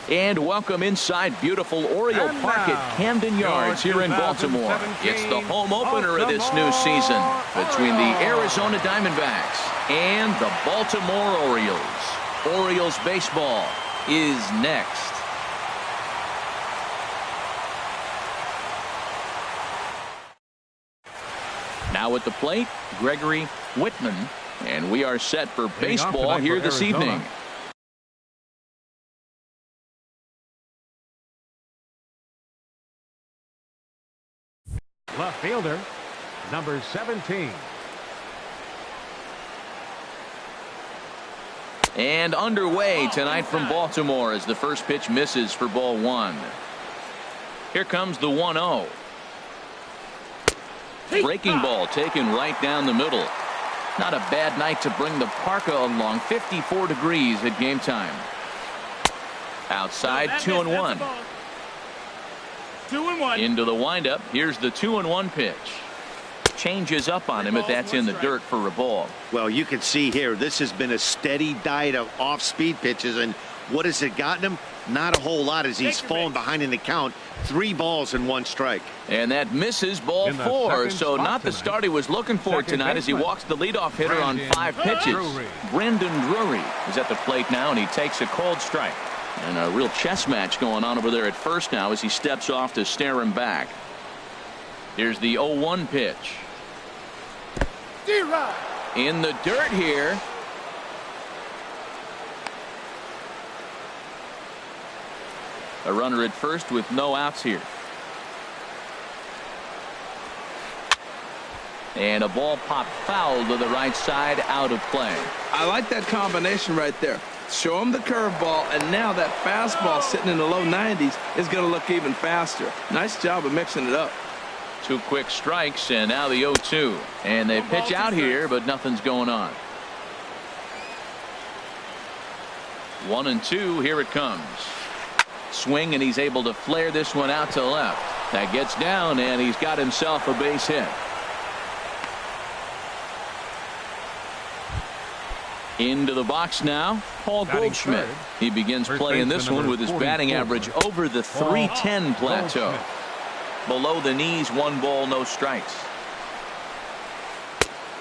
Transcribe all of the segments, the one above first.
And welcome inside beautiful Oriole Park at Camden Yards here in Baltimore. It's the home opener of this new season between the Arizona Diamondbacks and the Baltimore Orioles. Orioles baseball is next. Now at the plate, Gregory Whitman, and we are set for baseball here this evening. Left fielder, number 17. And underway tonight from Baltimore as the first pitch misses for ball one. Here comes the 1-0. Breaking ball taken right down the middle. Not a bad night to bring the parka along. 54 degrees at game time. Outside, 2-1. 2-1. Into the windup. Here's the 2-1 pitch. Changes up on him, but that's in the dirt for a ball. Well, you can see here, this has been a steady diet of off-speed pitches, and what has it gotten him? Not a whole lot as he's fallen behind in the count. 3 balls and 1 strike. And that misses ball 4, so not the start he was looking for tonight as he walks the leadoff hitter on 5 pitches. Brandon Drury is at the plate now, and he takes a cold strike. And a real chess match going on over there at first now as he steps off to stare him back. Here's the 0-1 pitch. In the dirt here. A runner at first with no outs here. And a ball popped foul to the right side, out of play. I like that combination right there. Show him the curveball, and now that fastball sitting in the low 90s is going to look even faster. Nice job of mixing it up. 2 quick strikes, and now the 0-2. And they pitch out here, but nothing's going on. 1-2, here it comes. Swing, and he's able to flare this one out to left. That gets down, and he's got himself a base hit. Into the box now, Paul Goldschmidt. He begins playing this one with his batting average over the .310 plateau. Below the knees, 1 ball, no strikes.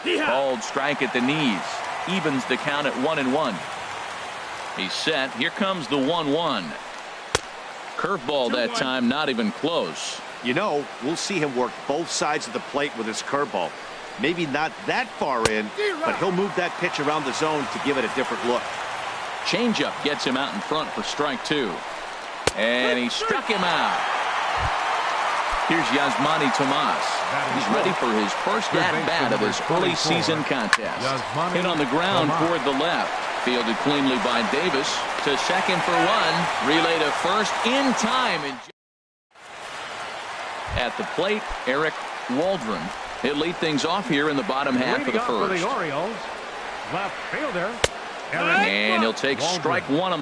Called strike at the knees. Evens the count at 1-1. He's set. Here comes the 1-1. Curveball that time, not even close. You know, we'll see him work both sides of the plate with his curveball. Maybe not that far in, but he'll move that pitch around the zone to give it a different look. Changeup gets him out in front for strike 2. And he struck him out. Here's Yasmani Tomas. He's ready for his first at-bat of this early season contest. Hit on the ground toward the left. Fielded cleanly by Davis. To second for 1. Relay to first in time. At the plate, Eric Waldron. He'll lead things off here in the bottom half of the first. The Orioles, left fielder, and he'll take strike 1 on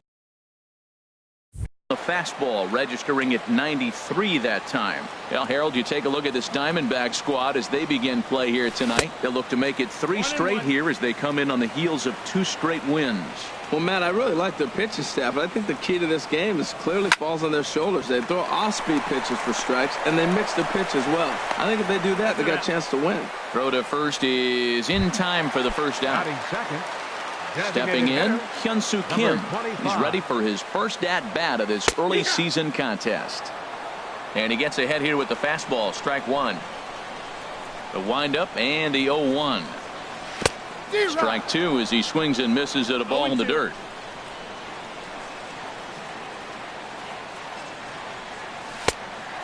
the fastball, registering at 93 that time. Well, Harold, you take a look at this Diamondback squad as they begin play here tonight. They'll look to make it 3 straight here as they come in on the heels of 2 straight wins. Well, Matt, I really like their pitching staff. I think the key to this game is clearly falls on their shoulders. They throw off-speed pitches for strikes, and they mix the pitch as well. I think if they do that, they got a chance to win. Throw to first is in time for the first out. Second. Stepping in, Hyun-Soo Kim. He's ready for his first at-bat of this early season contest. And he gets ahead here with the fastball, strike 1. The windup and the 0-1. Strike 2 as he swings and misses at a ball in the dirt.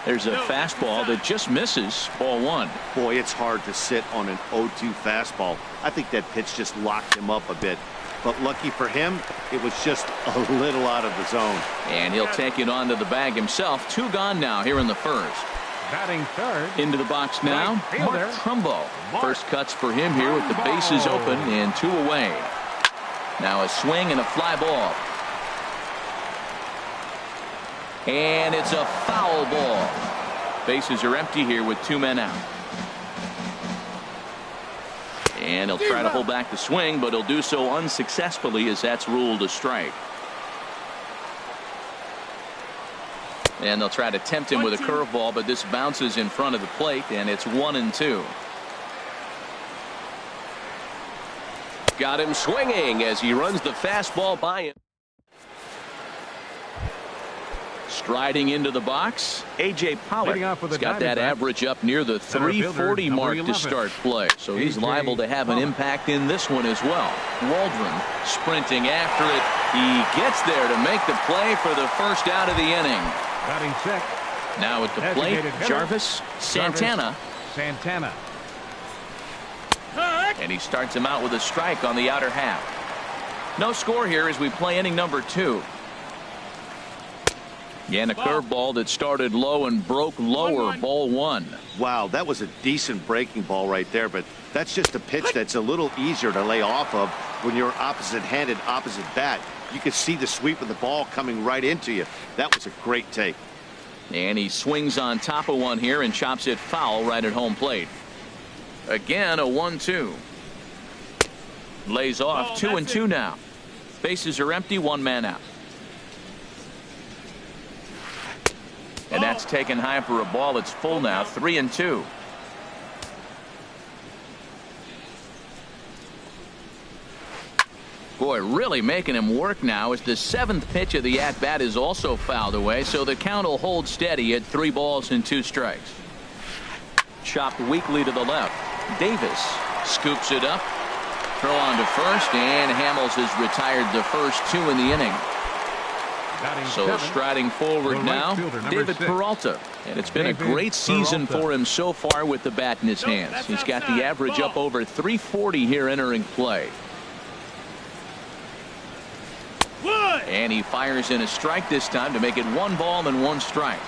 There's a fastball that just misses, ball 1. Boy, it's hard to sit on an 0-2 fastball. I think that pitch just locked him up a bit. But lucky for him, it was just a little out of the zone. And he'll take it onto the bag himself. 2 gone now here in the first. Batting third. Into the box now, Mark Trumbo. First cuts for him here with the bases open and 2 away. Now a swing and a fly ball. And it's a foul ball. Bases are empty here with 2 men out. And he'll try to hold back the swing, but he'll do so unsuccessfully as that's ruled a strike. And they'll try to tempt him with a curveball, but this bounces in front of the plate, and it's 1-2. Got him swinging as he runs the fastball by him. Striding into the box, A.J. Pollock. He's got that average up near the 340 mark to start play, so he's liable to have an impact in this one as well. Waldron sprinting after it. He gets there to make the play for the first out of the inning. Batting sixth. Now at the plate, Jarvis Santana. And he starts him out with a strike on the outer half. No score here as we play inning number 2. And a curveball that started low and broke lower. Ball 1. Wow, that was a decent breaking ball right there, but that's just a pitch that's a little easier to lay off of when you're opposite-handed, opposite bat. You can see the sweep of the ball coming right into you. That was a great take. And he swings on top of one here and chops it foul right at home plate. Again, a 1-2. Lays off 2-2 now. Bases are empty, 1 man out. And that's taken high for a ball. It's full now, 3-2. Boy, really making him work now as the 7th pitch of the at-bat is also fouled away, so the count will hold steady at 3 balls and 2 strikes. Chopped weakly to the left. Davis scoops it up. Throw on to first, and Hamels has retired the first 2 in the inning. So striding forward now, David Peralta. And it's been a great season for him so far with the bat in his hands. He's got the average up over 340 here entering play. And he fires in a strike this time to make it 1 ball and 1 strike.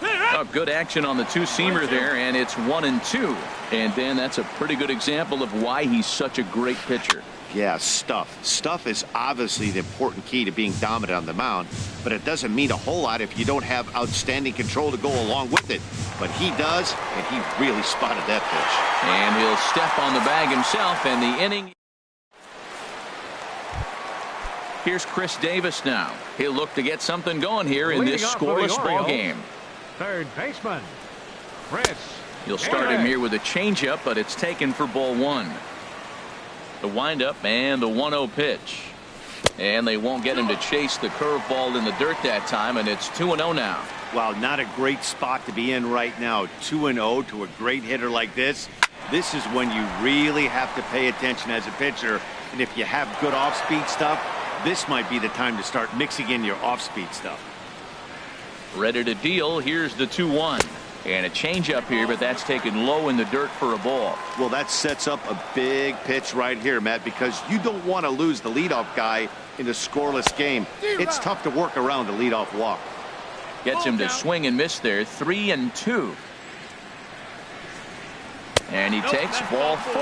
Oh, good action on the 2-seamer there, and it's 1-2. And then that's a pretty good example of why he's such a great pitcher. Yeah, stuff. Stuff is obviously the important key to being dominant on the mound, but it doesn't mean a whole lot if you don't have outstanding control to go along with it. But he does, and he really spotted that pitch. And he'll step on the bag himself, and the inning. Here's Chris Davis now. He'll look to get something going here in this scoreless ball game. Third baseman, Chris. He'll start him here with a changeup, but it's taken for ball 1. The windup and the 1-0 pitch. And they won't get him to chase the curveball in the dirt that time, and it's 2-0 now. Wow, not a great spot to be in right now. 2-0 to a great hitter like this. This is when you really have to pay attention as a pitcher. And if you have good off-speed stuff, this might be the time to start mixing in your off-speed stuff. Ready to deal. Here's the 2-1. And a changeup here, but that's taken low in the dirt for a ball. Well, that sets up a big pitch right here, Matt, because you don't want to lose the leadoff guy in a scoreless game. It's tough to work around the leadoff walk. Gets him to swing and miss there. 3-2. And he takes ball 4.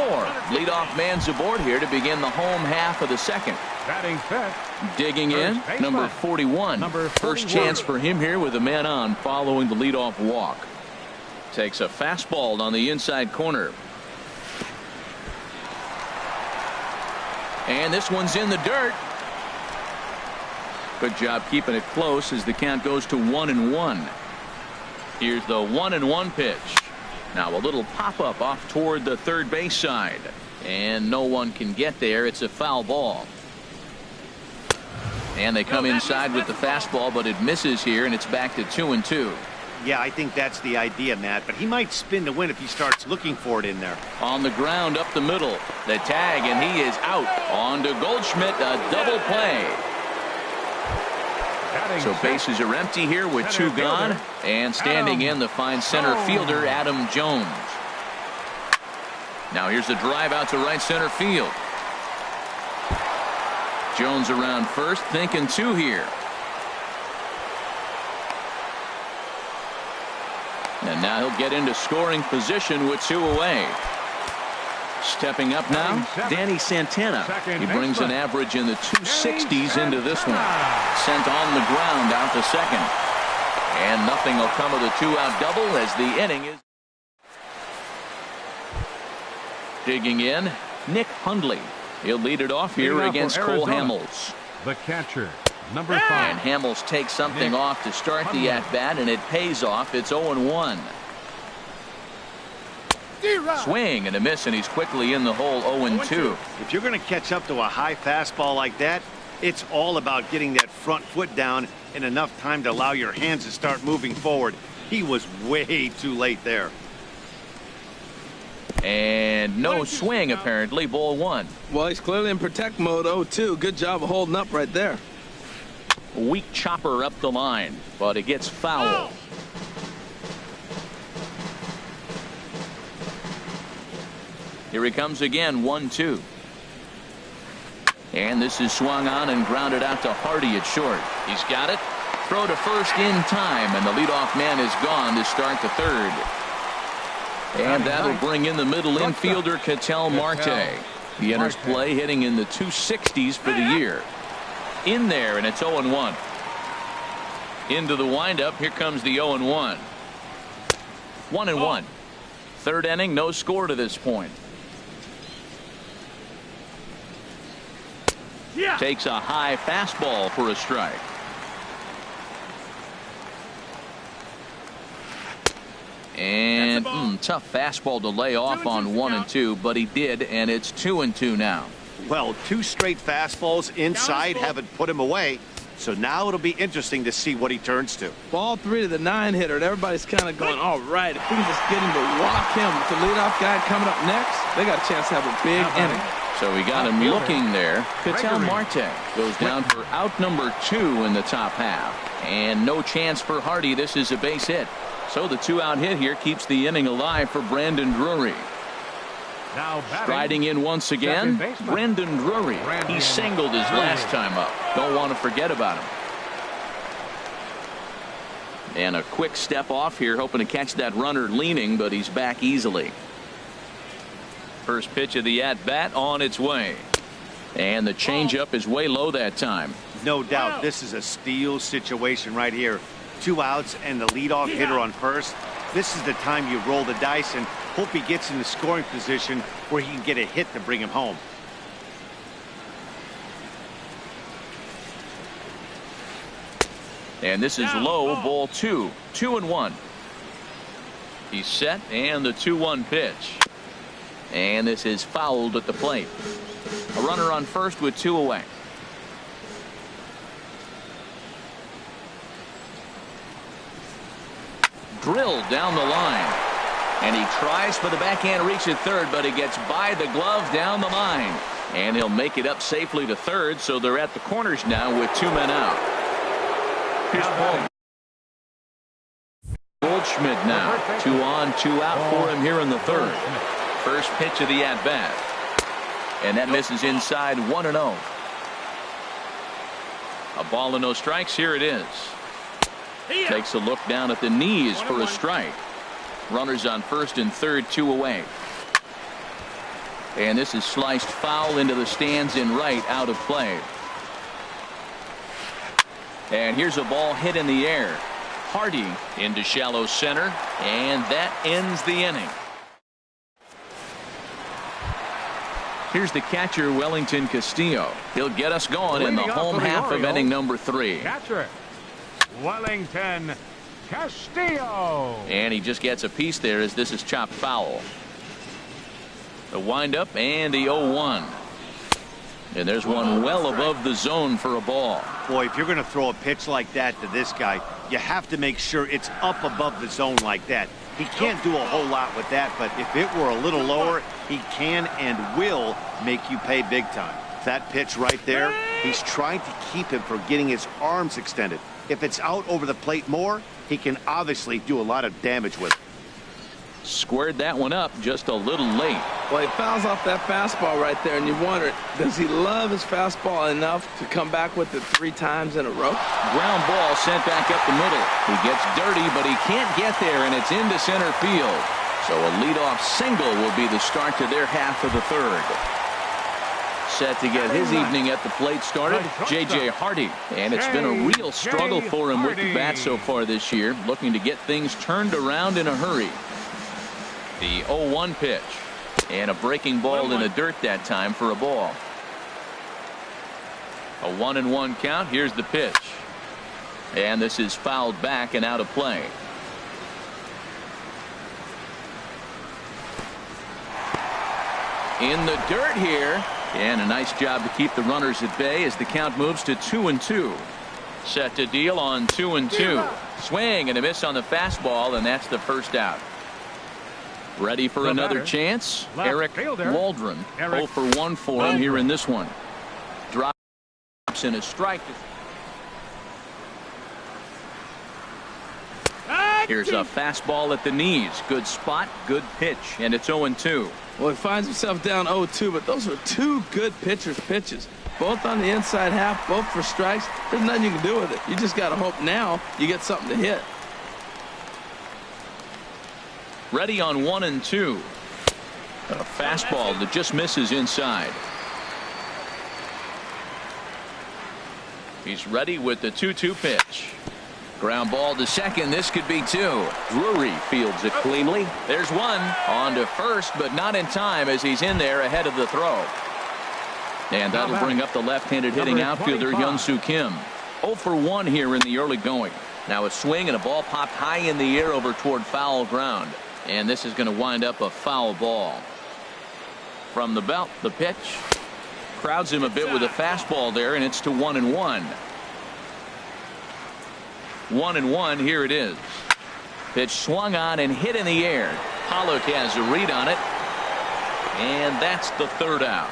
Leadoff man's aboard here to begin the home half of the second. Batting fifth. Digging in, number 41. First chance for him here with a man on following the leadoff walk. Takes a fastball on the inside corner. And this one's in the dirt. Good job keeping it close as the count goes to 1-1. Here's the 1-1 pitch. Now a little pop-up off toward the third base side. And no one can get there. It's a foul ball. And they come inside with the fastball, but it misses here, and it's back to 2-2. Yeah, I think that's the idea, Matt, but he might spin to win if he starts looking for it in there. On the ground up the middle. The tag, and he is out. On to Goldschmidt, a double play. So bases are empty here with 2 gone. And standing in the fine center fielder, Adam Jones. Now here's the drive out to right center field. Jones around first, thinking 2 here. And now he'll get into scoring position with 2 away. Stepping up now, Danny Santana. He brings an average in the 260s into this one. Sent on the ground out to second. And nothing will come of the 2-out double as the inning is. Digging in, Nick Hundley. He'll lead it off here against Cole Hamels. The catcher, Number 5. And Hamels takes something off to start the at-bat, and it pays off. It's 0-1. Swing and a miss, and he's quickly in the hole. 0-2. If you're going to catch up to a high fastball like that, it's all about getting that front foot down in enough time to allow your hands to start moving forward. He was way too late there. And no swing, apparently. Ball 1. Well, he's clearly in protect mode. 0-2. Good job of holding up right there. Weak chopper up the line, but it gets foul. Here he comes again. 1-2. And this is swung on and grounded out to Hardy at short. He's got it. Throw to first in time, and the leadoff man is gone to start the third. And that'll bring in the middle infielder, Ketel Marte. He enters play hitting in the 260s for the year. In there, and it's 0-1. Into the windup. Here comes the 0-1. 1-1. Third inning, no score to this point. Takes a high fastball for a strike. And tough fastball to lay off on 1-2, but he did, and it's 2-2 now. Well, 2 straight fastballs inside haven't put him away, so now it'll be interesting to see what he turns to. Ball 3 to the 9-hitter, and everybody's kind of going, all right, if we can just get him to walk him with the leadoff guy coming up next, they got a chance to have a big inning. So we got him looking there. Ketel Marte goes down for out number 2 in the top half. And no chance for Hardy. This is a base hit. So the 2-out hit here keeps the inning alive for Brandon Drury. Now striding in once again, Brandon Drury. He singled his last time up. Don't want to forget about him. And a quick step off here, hoping to catch that runner leaning, but he's back easily. First pitch of the at-bat on its way. And the changeup is way low that time. No doubt this is a steal situation right here. 2 outs and the leadoff hitter on first. This is the time you roll the dice and hope he gets in the scoring position where he can get a hit to bring him home. And this is low, ball 2. 2-1. He's set, and the 2-1 pitch. And this is fouled at the plate. A runner on first with 2 away. Drilled down the line. And he tries for the backhand reach at third, but he gets by the glove down the line. And he'll make it up safely to third, so they're at the corners now with 2 men out. Here's Paul Goldschmidt now. 2 on, 2 out for him here in the third. First pitch of the at-bat. And that misses inside. 1-0. A ball and no strikes. Here it is. Takes a look down at the knees for a strike. Runners on first and third, 2 away. And this is sliced foul into the stands in right, out of play. And here's a ball hit in the air. Hardy into shallow center, and that ends the inning. Here's the catcher, Wellington Castillo. He'll get us going in the home half of inning number 3. Catcher, Wellington Castillo. And he just gets a piece there as this is chopped foul. The windup and the 0-1. And there's one well above the zone for a ball. Boy, if you're going to throw a pitch like that to this guy, you have to make sure it's up above the zone like that. He can't do a whole lot with that, but if it were a little lower, he can and will make you pay big time. That pitch right there, he's trying to keep him from getting his arms extended. If it's out over the plate more, he can obviously do a lot of damage with it. Squared that one up just a little late. Well, he fouls off that fastball right there, and you wonder, does he love his fastball enough to come back with it 3 times in a row? Ground ball sent back up the middle. He gets dirty, but he can't get there, and it's into center field. So a leadoff single will be the start to their half of the third. Set to get his evening at the plate started, J.J. Hardy. And it's been a real struggle for him with the bat so far this year, looking to get things turned around in a hurry. The 0-1 pitch, and a breaking ball in the dirt that time for a ball. A 1-1 count. Here's the pitch. And this is fouled back and out of play. In the dirt here. And a nice job to keep the runners at bay as the count moves to 2-2. Set to deal on 2-2. Swing and a miss on the fastball, and that's the first out. Ready for another chance. Eric Waldron. 0 for 1 for him here in this one. Drops in a strike. Here's a fastball at the knees. Good spot, good pitch, and it's 0-2. Well, he finds himself down 0-2, but those are two good pitchers' pitches. Both on the inside half, both for strikes. There's nothing you can do with it. You just got to hope now you get something to hit. Ready on 1-2. A fastball that just misses inside. He's ready with the 2-2 pitch. Ground ball to second. This could be two. Drury fields it cleanly. There's one. On to first, but not in time as he's in there ahead of the throw. And that'll bring up the left-handed hitting outfielder Hyun-Soo Kim. 0 for 1 here in the early going. Now a swing and a ball popped high in the air over toward foul ground. And this is going to wind up a foul ball. From the belt, the pitch. Crowds him a bit with a fastball there, and it's to 1-1. 1-1, here it is. Pitch swung on and hit in the air. Pollock has a read on it. And that's the third out.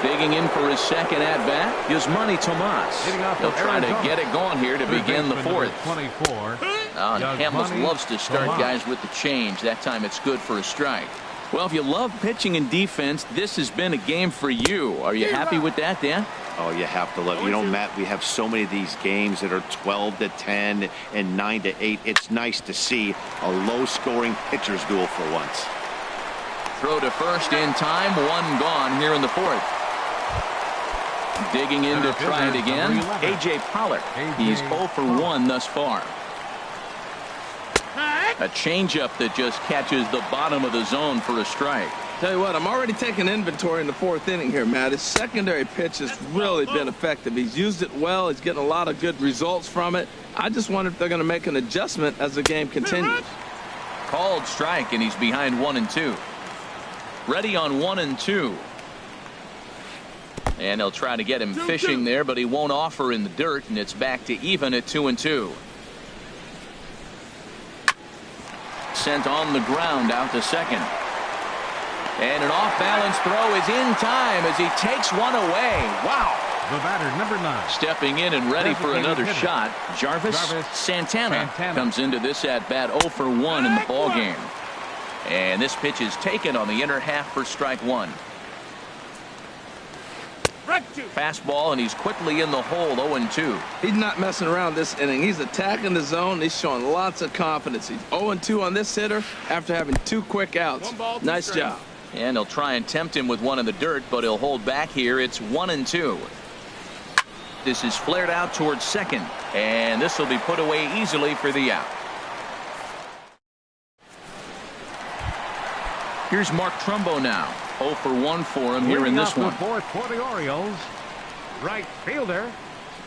Digging in for his second at-bat, Yasmani Tomas. He'll try to get it going here to begin the fourth. 24. Hamels loves to start guys with the change. That time it's good for a strike. Well, if you love pitching and defense, this has been a game for you. Are you happy with that, Dan? Oh, you have to love it. You know, Matt, we have so many of these games that are 12-10 and 9-8. It's nice to see a low-scoring pitcher's duel for once. Throw to first in time. One gone here in the fourth. Digging in to try it again. A.J. Pollock. He's 0 for 1 thus far. A changeup that just catches the bottom of the zone for a strike. Tell you what, I'm already taking inventory in the fourth inning here, Matt. His secondary pitch has really been effective. He's used it well. He's getting a lot of good results from it. I just wonder if they're going to make an adjustment as the game continues. Called strike, and he's behind 1-2. Ready on 1-2. And they'll try to get him fishing there, but he won't offer in the dirt, and it's back to even at 2-2. Sent on the ground out to second. And an off-balance throw is in time as he takes one away. Wow. The batter, number 9. Stepping in and ready for another shot. Jarvis Santana comes into this at-bat 0 for 1 in the ballgame. And this pitch is taken on the inner half for strike one. Fastball, and he's quickly in the hole, 0-2. He's not messing around this inning. He's attacking the zone. He's showing lots of confidence. He's 0-2 on this hitter after having 2 quick outs. Nice job. And he'll try and tempt him with one in the dirt, but he'll hold back here. It's 1-2. This is flared out towards second, and this will be put away easily for the out. Here's Mark Trumbo now. 0 for 1 for him here in this one. Fourth for the Orioles, right fielder,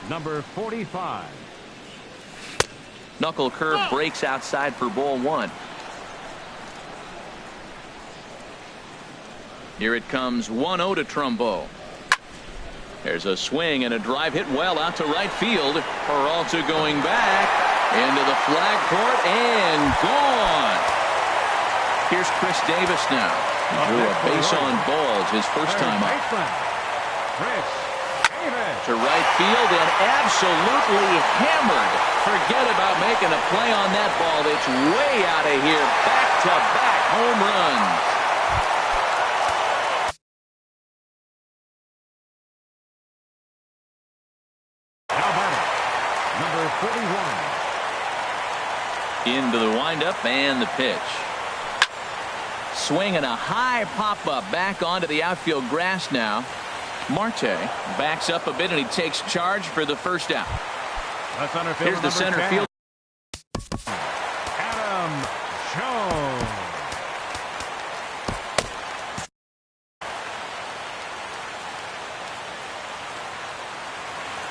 number 45. Knuckle curve breaks outside for ball 1. Here it comes 1-0 to Trumbo. There's a swing and a drive hit well out to right field. Peralta going back into the flag court and gone. Here's Chris Davis now. He drew a base on balls his first time up. To right field and absolutely hammered. Forget about making a play on that ball. It's way out of here. Back-to-back home runs. Number 41. Into the windup and the pitch. Swing and a high pop-up back onto the outfield grass now. Marte backs up a bit and he takes charge for the first out. Here's the center field. Adam Jones.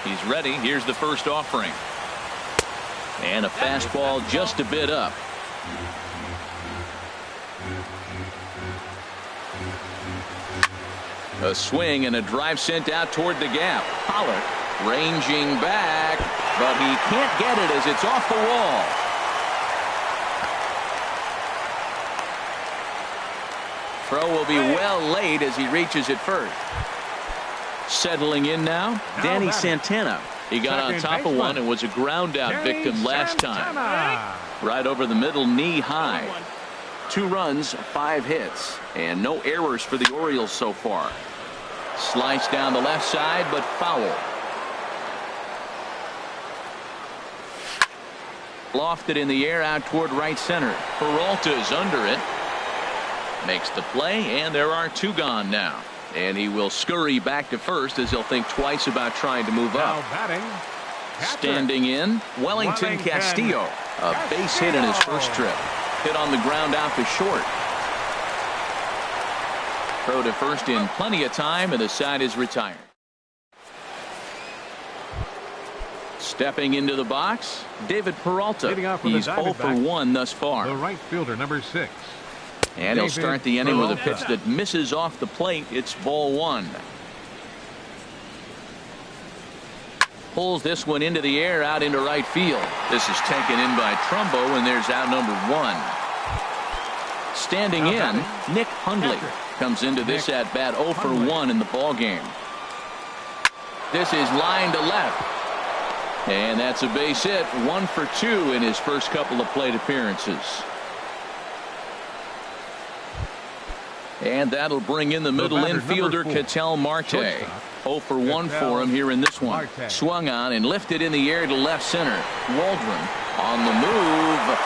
He's ready. Here's the first offering. And a fastball just a bit up. A swing and a drive sent out toward the gap. Pollock ranging back, but he can't get it as it's off the wall. Throw will be well late as he reaches it first. Settling in now, Danny Santana. He got on top of one and was a ground out victim last time. Right over the middle, knee high. 2 runs, 5 hits, and no errors for the Orioles so far. Sliced down the left side, but foul. Lofted in the air out toward right center. Peralta's under it. Makes the play, and there are 2 gone now. And he will scurry back to first as he'll think twice about trying to move up. Standing in, Wellington Castillo. A base hit in his first trip. Hit on the ground out to short. Throw to first in plenty of time, and the side is retired. Stepping into the box, David Peralta. He's 0 for 1 thus far. The right fielder, number 6. And he'll start the inning with a pitch that misses off the plate. It's ball 1. Pulls this one into the air out into right field. This is taken in by Trumbo, and there's out number 1. Standing in, Nick Hundley comes into this at bat 0 for 1 in the ball game. This is line to left. And that's a base hit. 1 for 2 in his first couple of plate appearances. And that'll bring in the middle infielder, Ketel Marte. 0 for 1 for him here in this one. Swung on and lifted in the air to left center. Waldron on the move,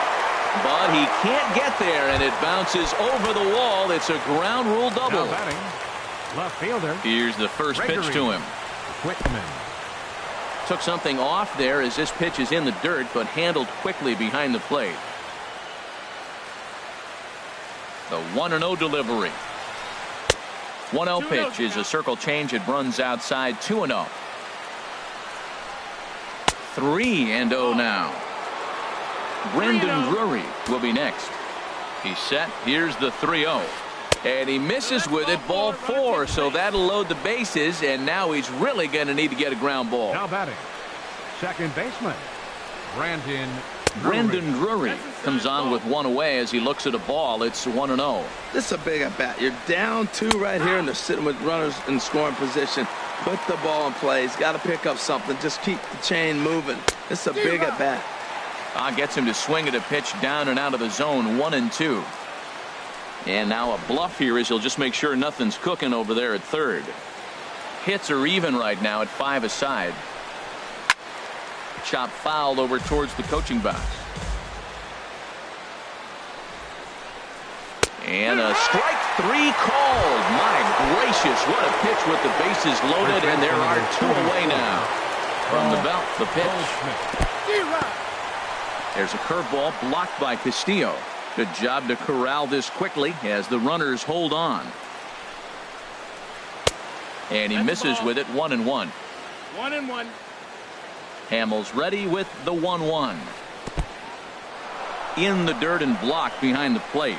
but he can't get there, and it bounces over the wall. It's a ground rule double. Left fielder. Here's the first pitch to him. Whitman. Took something off there as this pitch is in the dirt, but handled quickly behind the plate. The 1-0 delivery. 1-0 pitch is a circle change. It runs outside. 2-0. 3-0 now. Brendan Drury will be next. He's set. Here's the 3-0. And he misses with it. Ball 4. So that'll load the bases. And now he's really going to need to get a ground ball. Now batting, second baseman, Brendan Drury comes on with 1 away as he looks at a ball. It's 1-0. This is a big at bat. You're down 2 right here, and they're sitting with runners in scoring position. Put the ball in play. He's got to pick up something. Just keep the chain moving. This is a big at bat. Gets him to swing at a pitch down and out of the zone. 1-2. And now a bluff here as he'll just make sure nothing's cooking over there at third. Hits are even right now at 5 aside. Chop fouled over towards the coaching box. And a strike 3 called. My gracious, what a pitch with the bases loaded, and there are 2 away now. From the belt, the pitch. There's a curveball blocked by Castillo. Good job to corral this quickly as the runners hold on. And he misses with it. 1-1. 1-1. Hamels ready with the 1-1. In the dirt and blocked behind the plate.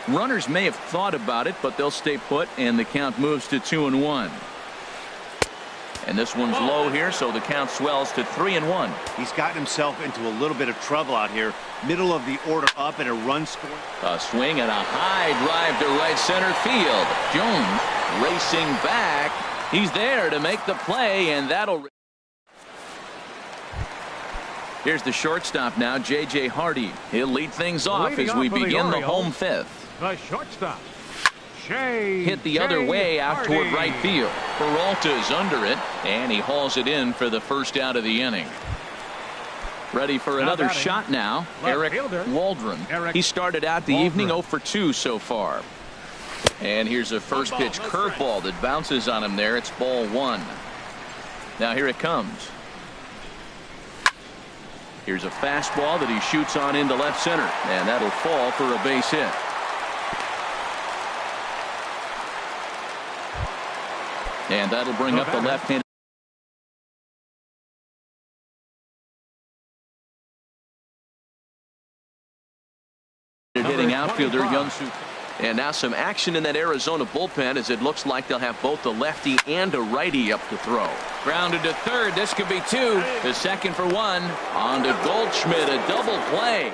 Runners may have thought about it, but they'll stay put, and the count moves to 2-1. And this one's low here, so the count swells to 3-1. He's gotten himself into a little bit of trouble out here. Middle of the order up and a run score. A swing and a high drive to right center field. Jones racing back. He's there to make the play, and that'll... Here's the shortstop now, J.J. Hardy. He'll lead things off as we begin the home 5th. The shortstop, Hit the other way out toward right field. Peralta's under it, and he hauls it in for the first out of the inning. Ready for another shot now, Eric Waldron. He started out the evening 0 for 2 so far. And here's a first pitch curveball that bounces on him there. It's ball 1. Now here it comes. Here's a fastball that he shoots on into left center, and that'll fall for a base hit. And that'll bring up the left-handed Hitting outfielder 25. Hyun-Soo. And now some action in that Arizona bullpen as it looks like they'll have both a lefty and a righty up to throw. Grounded to third. This could be two. The second for one. On to Goldschmidt. A double play.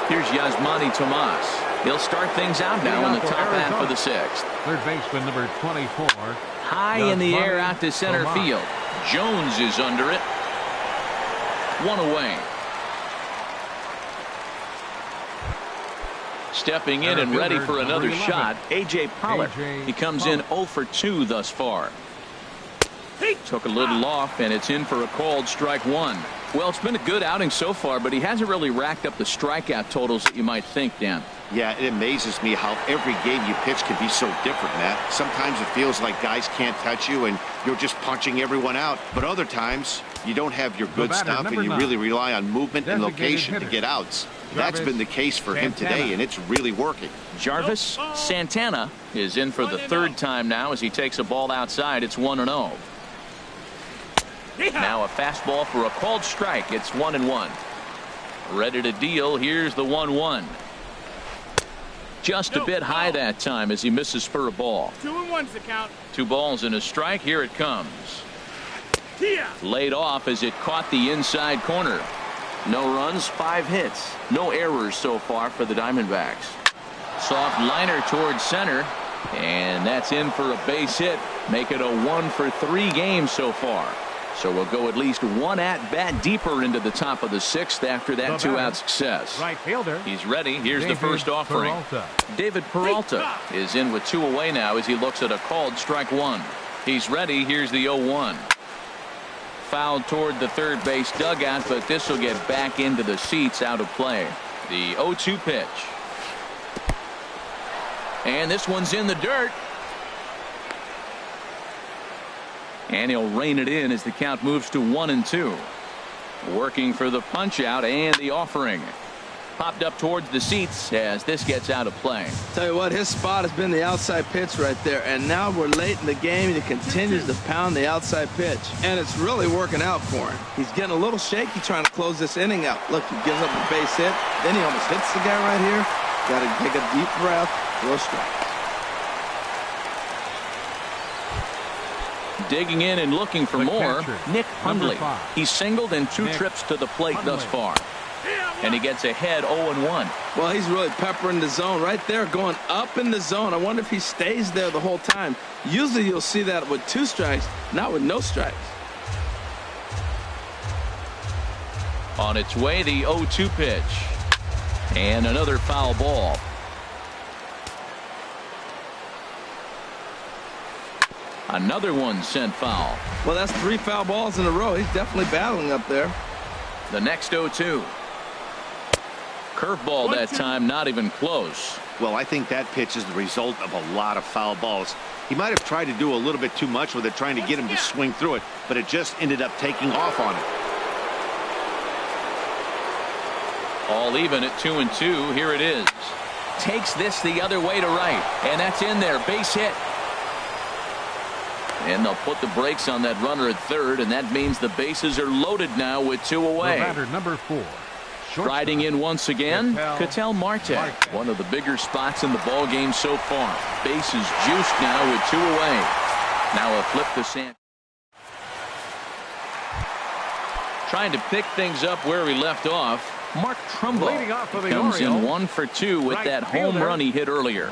Here's Yasmani Tomas. He'll start things out now in the top half of the sixth. Third baseman number 24. High in the air out to center field. Jones is under it. One away. Stepping in and ready for another shot, A.J. Pollock. He comes in 0 for 2 thus far. Took a little off, and it's in for a called strike one. Well, it's been a good outing so far, but he hasn't really racked up the strikeout totals that you might think, Dan. Yeah, it amazes me how every game you pitch can be so different, Matt. Sometimes it feels like guys can't touch you and you're just punching everyone out. But other times, you don't have your good stuff and you really rely on movement and location to get outs. That's been the case for him today, and it's really working. Jarvis Santana is in for the third time now as he takes a ball outside. It's 1-0. Now a fastball for a called strike. It's 1-1. Ready to deal. Here's the 1-1. Just a bit high that time as he misses for a ball. 2-1's the count. 2 balls and a strike. Here it comes. Laid off as it caught the inside corner. No runs, 5 hits. No errors so far for the Diamondbacks. Soft liner towards center. And that's in for a base hit. Make it a 1 for 3 game so far. So we'll go at least one at-bat deeper into the top of the sixth after that 2-out success. Right fielder. He's ready. Here's the first offering. Peralta. David Peralta is in with 2 away now as he looks at a called strike one. He's ready. Here's the 0-1. Fouled toward the third base dugout, but this will get back into the seats, out of play. The 0-2 pitch. And this one's in the dirt. And he'll rein it in as the count moves to 1-2. Working for the punch out and the offering. Popped up towards the seats as this gets out of play. Tell you what, his spot has been the outside pitch right there, and now we're late in the game and he continues to pound the outside pitch, and it's really working out for him. He's getting a little shaky trying to close this inning out. Look, he gives up a base hit, then he almost hits the guy right here. Got to take a deep breath, throw a strike. Digging in and looking for more, catcher, Nick Hundley. 5. He's singled in 2 trips to the plate thus far. And he gets ahead 0-1. Well, he's really peppering the zone right there, going up in the zone. I wonder if he stays there the whole time. Usually you'll see that with 2 strikes, not with no strikes. On its way, the 0-2 pitch. And another foul ball. Another one sent foul. Well, that's 3 foul balls in a row. He's definitely battling up there. The next 0-2. Curveball that time, not even close. Well, I think that pitch is the result of a lot of foul balls. He might have tried to do a little bit too much with it, trying to get him to swing through it, but it just ended up taking off on him. All even at 2-2. Here it is. Takes this the other way to right, and that's in there. Base hit. And they'll put the brakes on that runner at third, and that means the bases are loaded now with 2 away. Batter number 4. Riding in once again, Ketel Marte. One of the bigger spots in the ball game so far. Bases juiced now with 2 away. Now a flip to San. Trying to pick things up where he left off. Mark Trumbo comes in 1 for 2 with that home run he hit earlier.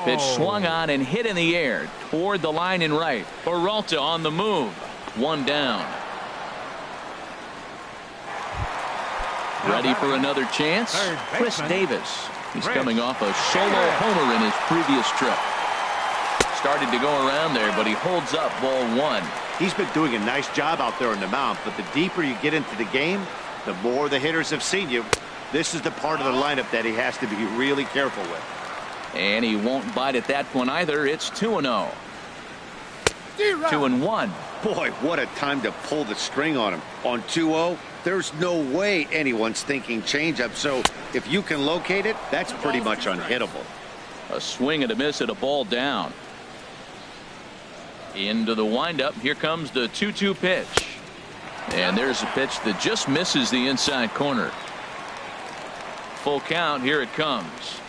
Pitch swung on and hit in the air toward the line and right. Peralta on the move. 1 down. Ready for another chance? Chris Davis. He's coming off a solo homer in his previous trip. Started to go around there, but he holds up ball 1. He's been doing a nice job out there on the mound, but the deeper you get into the game, the more the hitters have seen you. This is the part of the lineup that he has to be really careful with. And he won't bite at that one either. It's 2-0. 2-1. Boy, what a time to pull the string on him. On 2-0, there's no way anyone's thinking changeup. So if you can locate it, that's pretty much unhittable. A swing and a miss at a ball down. Into the windup. Here comes the 2-2 pitch. And there's a pitch that just misses the inside corner. Full count. Here it comes.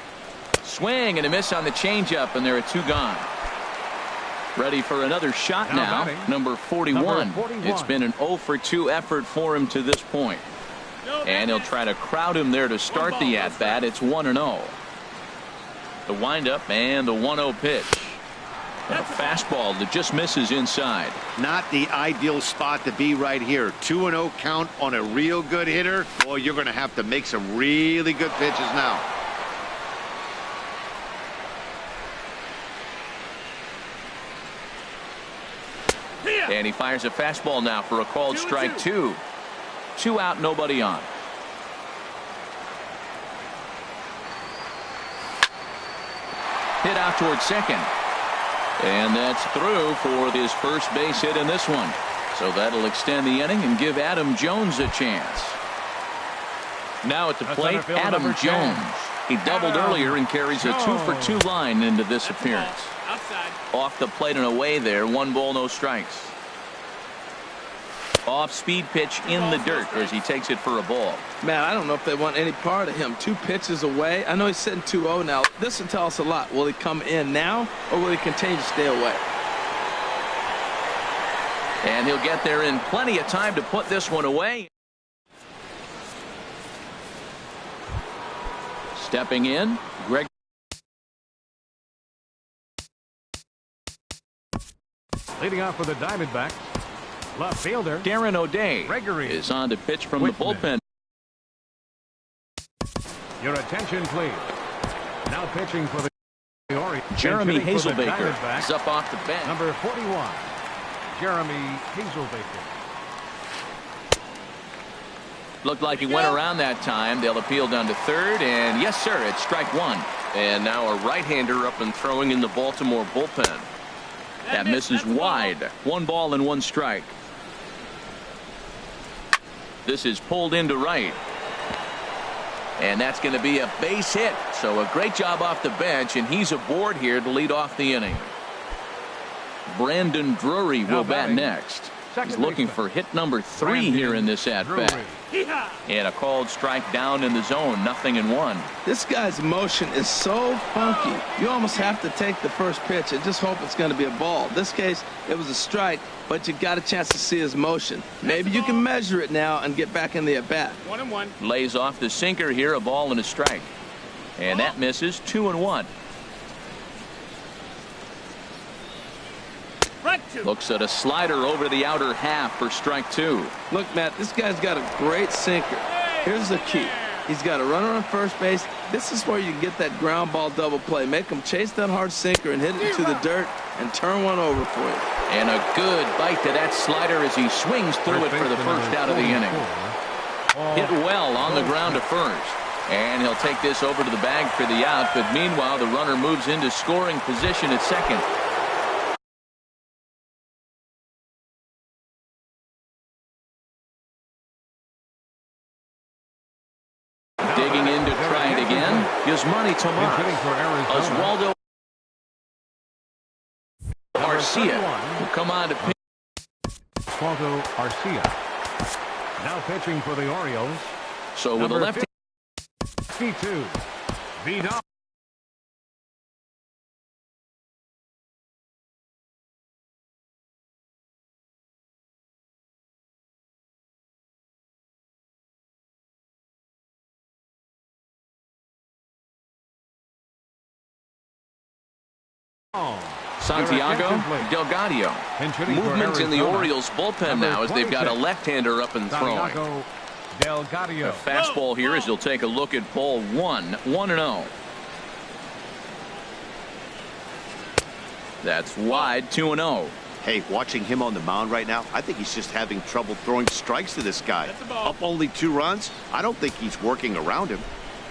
Swing and a miss on the changeup, and there are 2 gone. Ready for another shot now. Number 41. It's been an 0 for 2 effort for him to this point. And he'll try to crowd him there to start the at-bat. It's 1-0. The windup and the 1-0 pitch. A fastball that just misses inside. Not the ideal spot to be right here. 2-0 count on a real good hitter. Boy, you're going to have to make some really good pitches now. And he fires a fastball now for a called strike 2. 2 out, nobody on. Hit out towards second. And that's through for his first base hit in this one. So that'll extend the inning and give Adam Jones a chance. Now at the plate, Adam Jones. He doubled earlier and carries a 2 for 2 line into this appearance. Off the plate and away there. 1 ball, no strikes. Off speed pitch in the dirt as he takes it for a ball. Man, I don't know if they want any part of him. 2 pitches away. I know he's sitting 2-0 now. This will tell us a lot. Will he come in now, or will he continue to stay away? And he'll get there in plenty of time to put this one away. Stepping in, Greg. Leading off for the Diamondbacks, left fielder Darren O'Day Gregory is on to pitch from the bullpen. Your attention, please. Now pitching for the Orioles. Jeremy Hazelbaker is up off the bench. Number 41, Jeremy Hazelbaker. Looked like he went around that time. They'll appeal down to third, and yes, sir, it's strike 1. And now a right-hander up and throwing in the Baltimore bullpen. That misses wide. 1 ball and 1 strike. This is pulled into right. And that's going to be a base hit. So a great job off the bench, and he's aboard here to lead off the inning. Brandon Drury will bat next. He's looking for hit number 3 here in this at-bat. And a called strike down in the zone. 0-1. This guy's motion is so funky. You almost have to take the first pitch and just hope it's going to be a ball. In this case, it was a strike, but you got a chance to see his motion. Maybe you can measure it now and get back in the at-bat. 1-1. Lays off the sinker here, a ball and a strike. And that misses. 2-1. Looks at a slider over the outer half for strike 2. Look, Matt, this guy's got a great sinker. Here's the key. He's got a runner on first base. This is where you get that ground ball double play. Make him chase that hard sinker and hit it into the dirt and turn one over for you. And a good bite to that slider as he swings through it for the first out of the inning. Hit well on the ground to first. And he'll take this over to the bag for the out. But meanwhile, the runner moves into scoring position at second. Digging in to try it again. Yasmani Tomas. Oswaldo Arcia will come on to pitch. Oswaldo Arcia. Now pitching for the Orioles. So with a lefty. 52. Vidal. Santiago Delgado. Movement in the Orioles bullpen now as they've got a left-hander up and throwing. A fastball here as he'll take a look at ball 1. 1-0. That's wide. 2-0. Hey, watching him on the mound right now, I think he's just having trouble throwing strikes to this guy. Up only 2 runs. I don't think he's working around him.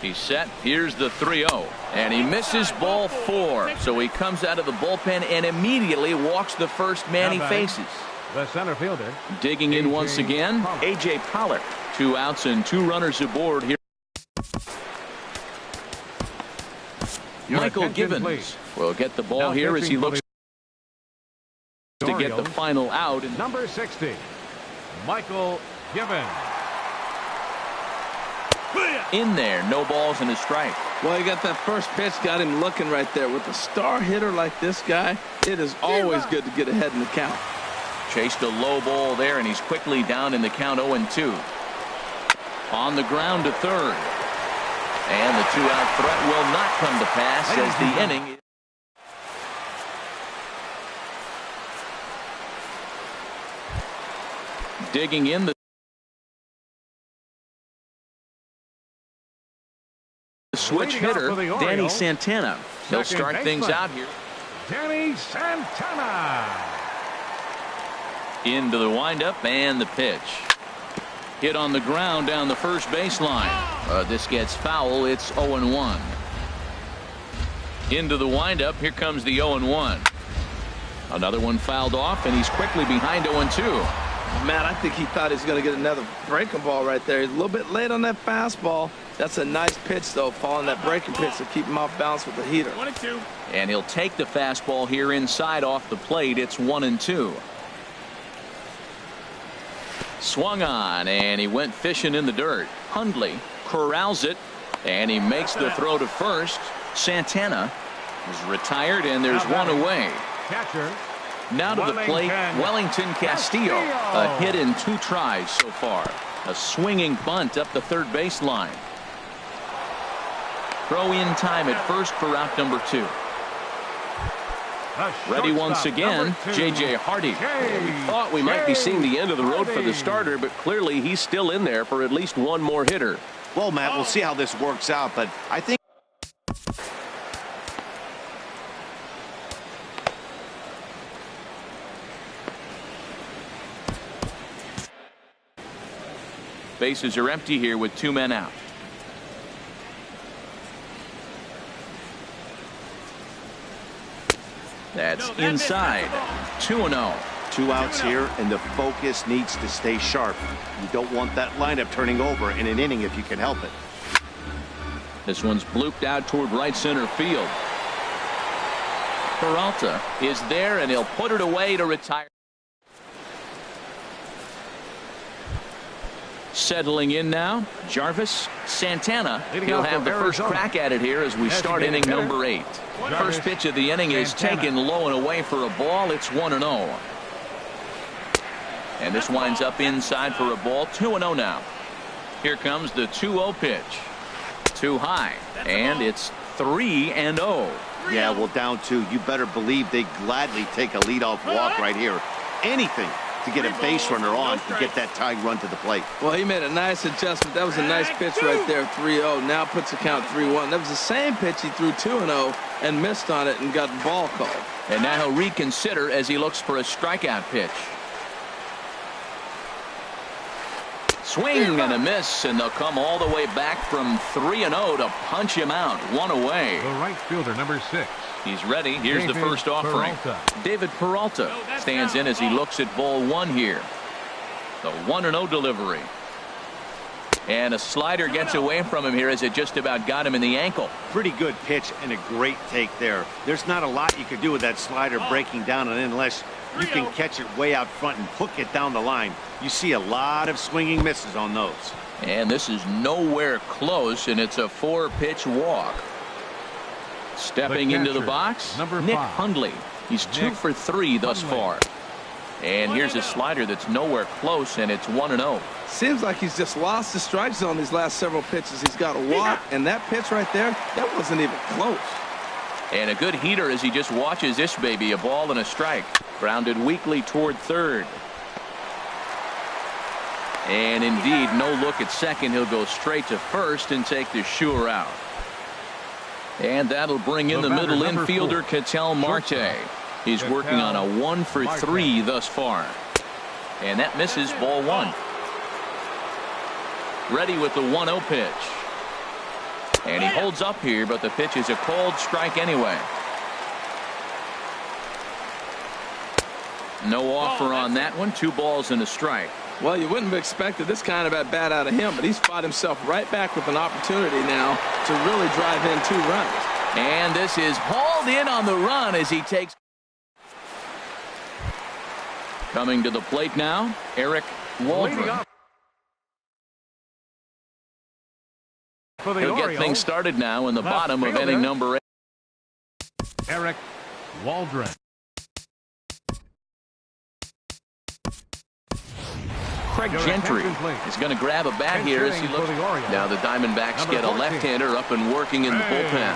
He's set. Here's the 3-0. And he misses ball 4. So he comes out of the bullpen and immediately walks the first man he faces. The center fielder. Digging in once again, A.J. Pollock. 2 outs and 2 runners aboard here. Michael Givens will get the ball here as he looks to get the final out. Number 60. Michael Given. In there, no balls and a strike. Well, you got that first pitch, got him looking right there. With a star hitter like this guy, it is always good to get ahead in the count. Chased a low ball there, and he's quickly down in the count 0-2. On the ground to third. And the two-out threat will not come to pass as the inning. Digging in the switch hitter, Danny Santana. He'll start things out here. Danny Santana. Into the windup and the pitch. Hit on the ground down the first baseline. This gets foul. It's 0-1. Into the windup. Here comes the 0-1. Another one fouled off, and he's quickly behind 0-2. Matt, I think he thought he was going to get another breaking ball right there. He's a little bit late on that fastball. That's a nice pitch, though, following that breaking pitch to keep him off balance with the heater. 1-2. And he'll take the fastball here inside off the plate. It's 1-2. Swung on, and he went fishing in the dirt. Hundley corrals it, and he makes the throw to first. Santana is retired, and there's one away. Catcher. Now to the plate, Wellington Castillo. A hit in 2 tries so far. A swinging bunt up the third baseline. Throw in time at first for out number 2. Ready once again, J.J. Hardy. We thought we might be seeing the end of the road for the starter, but clearly he's still in there for at least one more hitter. Well, Matt, we'll see how this works out, but I think bases are empty here with 2 men out. That's inside. 2-0. 2 outs here, and the focus needs to stay sharp. You don't want that lineup turning over in an inning if you can help it. This one's blooped out toward right center field. Peralta is there, and he'll put it away to retire. Settling in now, Jarvis Santana. He'll have the first crack at it here as we start inning number 8. First pitch of the inning is taken low and away for a ball. It's 1-0. And this winds up inside for a ball. 2-0 now. Here comes the 2-0 pitch. Too high, and it's 3-0. Yeah, well, down 2. You better believe they gladly take a leadoff walk right here. Anything to get a base runner on to get that tying run to the plate. Well, he made a nice adjustment. That was a nice pitch right there, 3-0. Now puts the count 3-1. That was the same pitch he threw 2-0 and missed on it and got ball called. And now he'll reconsider as he looks for a strikeout pitch. Swing and a miss, and they'll come all the way back from 3-0 to punch him out. 1 away. The right fielder, number 6. He's ready. Here's the first offering. David Peralta stands in as he looks at ball 1 here. The 1-0 delivery. And a slider gets away from him here as it just about got him in the ankle. Pretty good pitch and a great take there. There's not a lot you could do with that slider breaking down and unless you can catch it way out front and hook it down the line. You see a lot of swinging misses on those. And this is nowhere close, and it's a 4-pitch walk. Stepping into the box, Nick Hundley. He's 2 for 3 thus far. And here's a slider that's nowhere close, and it's 1-0. Seems like he's just lost the strike zone these last several pitches. He's got a walk, and that pitch right there, that wasn't even close. And a good heater as he just watches this baby. A ball and a strike. Grounded weakly toward third. And indeed, no look at second. He'll go straight to first and take the sure out. And that'll bring in the middle infielder, Ketel Marte. He's working on a 1 for 3 thus far. And that misses, ball 1. Ready with the 1-0 pitch. And he holds up here, but the pitch is a cold strike anyway. No offer on that one. 2 balls and a strike. Well, you wouldn't have expected this kind of at bat out of him, but he's fought himself right back with an opportunity now to really drive in 2 runs. And this is hauled in on the run as he takes. Coming to the plate now, Eric Waldron. He'll get things started now in the bottom of inning number 8. Eric Waldron. Craig Gentry is going to grab a bat here as he looks. Now the Diamondbacks get a left-hander up and working in the bullpen.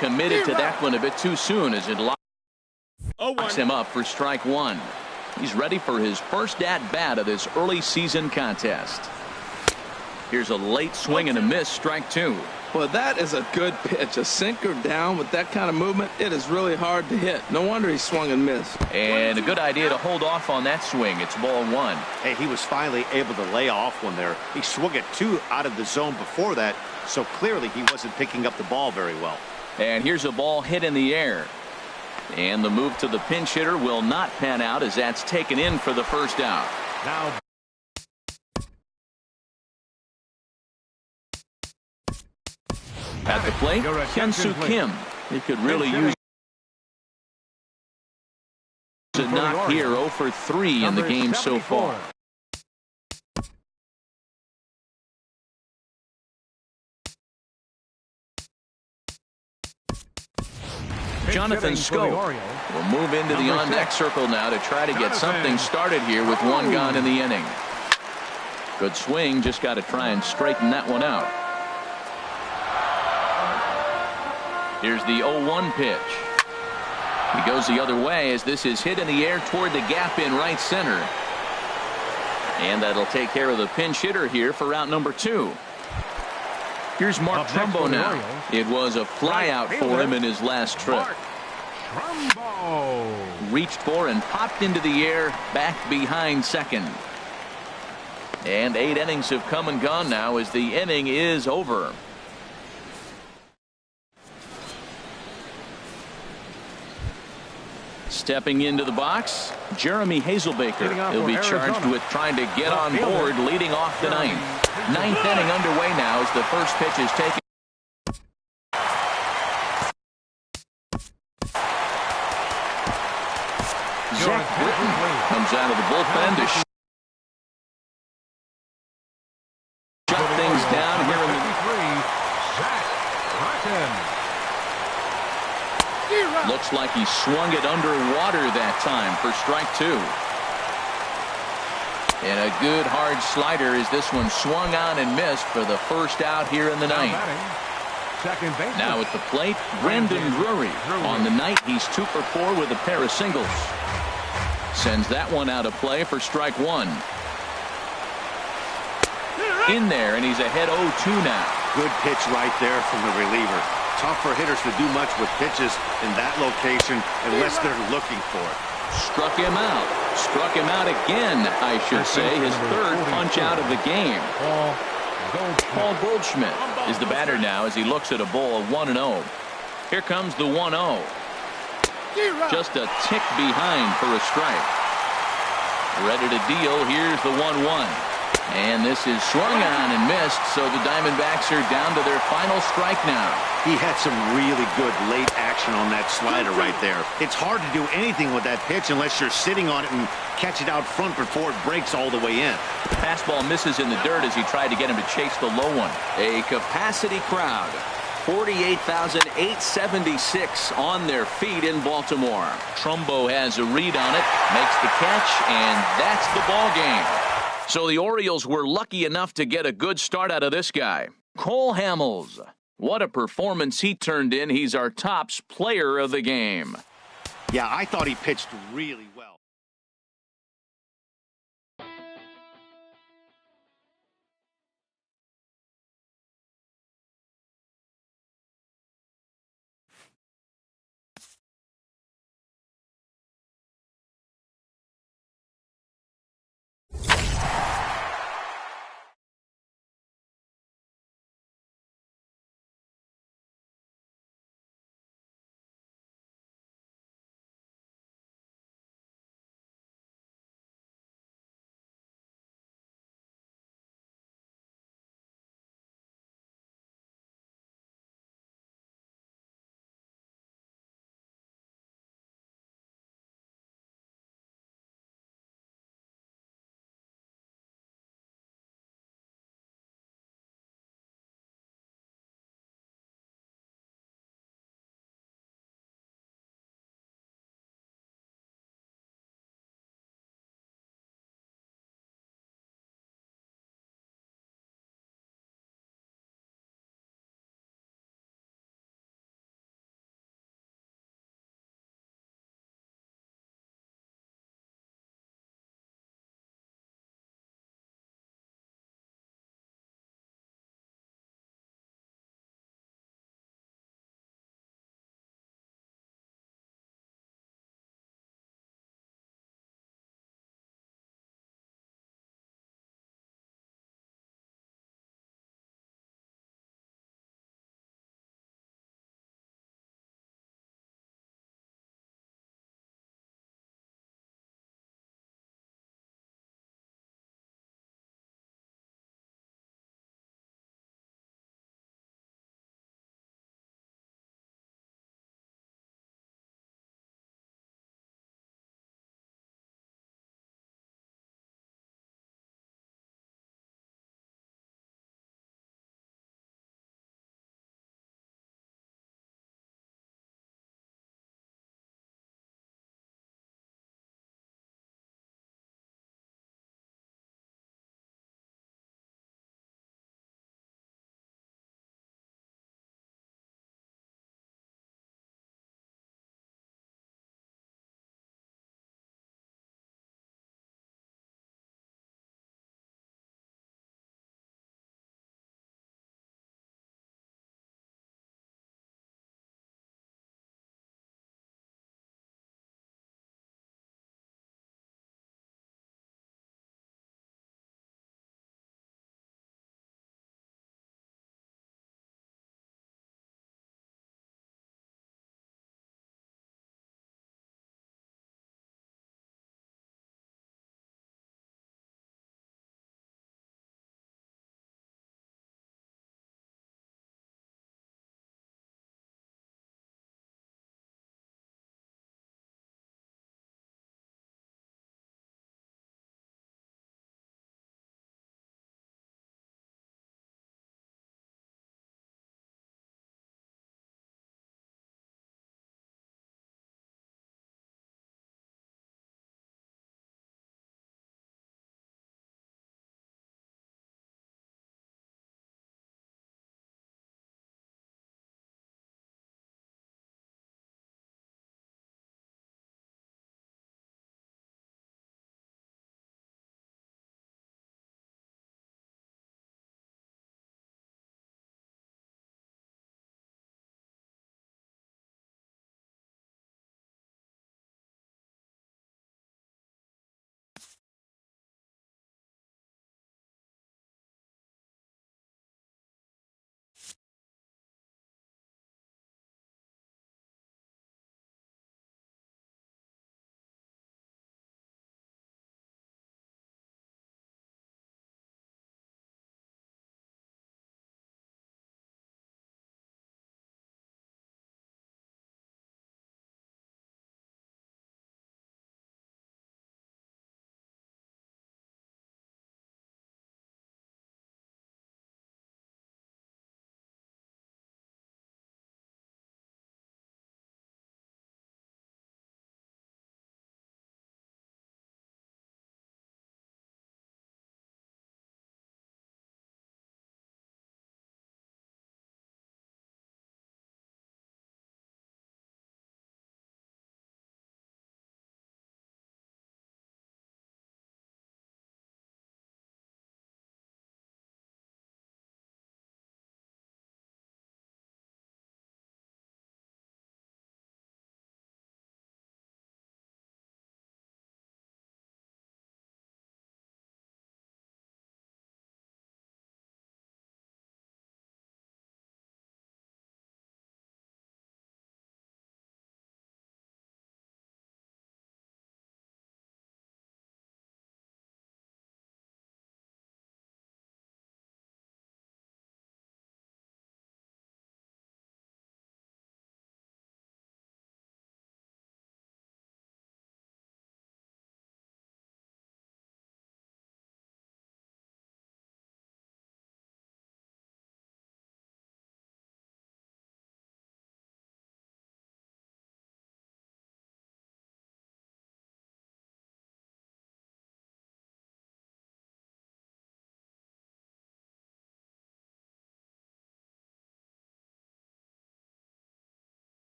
Committed to that one a bit too soon as it locks him up for strike one. He's ready for his first at-bat of this early season contest. Here's a late swing and a miss, strike two. Well, that is a good pitch. A sinker down with that kind of movement, it is really hard to hit. No wonder he swung and missed. And a good idea to hold off on that swing. It's ball one. Hey, he was finally able to lay off one there. He swung at 2 out of the zone before that, so clearly he wasn't picking up the ball very well. And here's a ball hit in the air. And the move to the pinch hitter will not pan out as that's taken in for the first out. Now at the plate, Hyun-Soo Kim. He could really use a knock here. 0 for 3 in the game so far. Jonathan Scope will move into the on-deck circle now to try to get something started here with one gone in the inning. Good swing, just got to try and straighten that one out. Here's the 0-1 pitch. He goes the other way as this is hit in the air toward the gap in right center. And that'll take care of the pinch hitter here for out number 2. Here's Mark Trumbo now. It was a fly out for him in his last trip. Reached for and popped into the air back behind second. And 8 innings have come and gone now as the inning is over. Stepping into the box, Jeremy Hazelbaker. He'll be charged with trying to get on board leading off the ninth. Ninth inning underway now as the first pitch is taken. Zach Britton comes out of the bullpen to shut things down here in the... Looks like he swung it underwater that time for strike 2. And a good hard slider as this one swung on and missed for the first out here in the ninth. Now at the plate, Brandon Drury. On the night, he's 2 for 4 with a pair of singles. Sends that one out of play for strike 1. In there, and he's ahead 0-2 now. Good pitch right there from the reliever. Tough for hitters to do much with pitches in that location unless they're looking for it. Struck him out. Struck him out again, I should say. His 3rd punch out of the game. Paul Goldschmidt is the batter now as he looks at a ball of 1-0. Here comes the 1-0. Just a tick behind for a strike. Ready to deal. Here's the 1-1. And this is swung on and missed, so the Diamondbacks are down to their final strike now. He had some really good late action on that slider right there. It's hard to do anything with that pitch unless you're sitting on it and catch it out front before it breaks all the way in. The fastball misses in the dirt as he tried to get him to chase the low one. A capacity crowd. 48,876 on their feet in Baltimore. Trumbo has a read on it, makes the catch, and that's the ball game. So the Orioles were lucky enough to get a good start out of this guy. Cole Hamels. What a performance he turned in. He's our tops player of the game. Yeah, I thought he pitched really well.